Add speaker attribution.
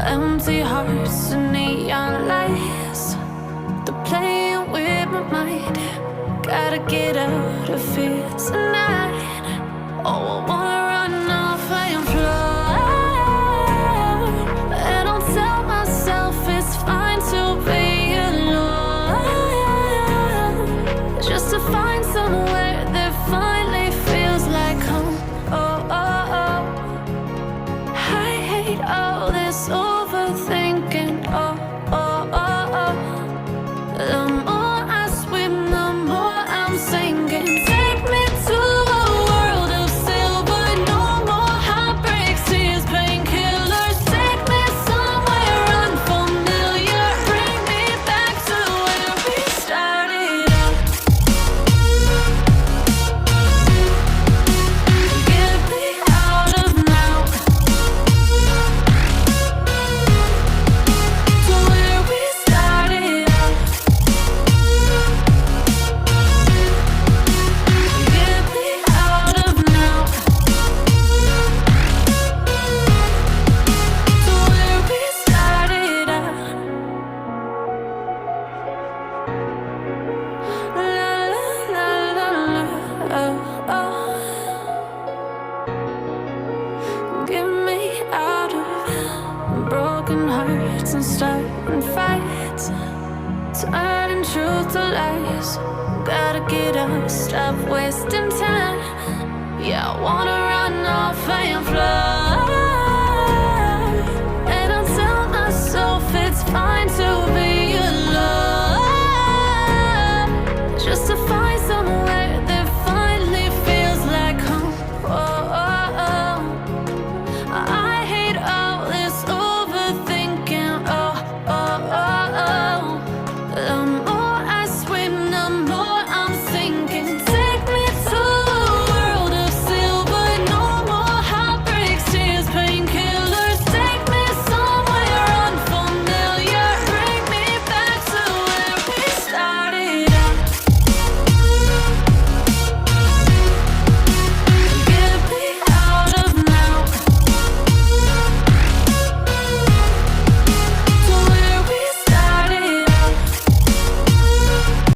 Speaker 1: Empty hearts and neon lights, they're playing with my mind. Gotta get out of here tonight. Oh, I wanna run off and fly, and I'll tell myself it's fine to be alone, just to find somewhere that finally feels like home. Oh, oh, oh. I hate all this overthinking. Oh, oh, oh, oh. The more I swim, the more I'm sinking. Take me to a world of silver, no more heartbreaks, tears, painkillers. Take me somewhere unfamiliar, bring me back to where we started out. Get me out of now, to where we started out. Get me out of now, to where we started out. La la la la la, oh, oh. Get me out of broken hearts and starting fights, turning truth to lies. Gotta get up, stop wasting time. Yeah, I wanna run off and fly.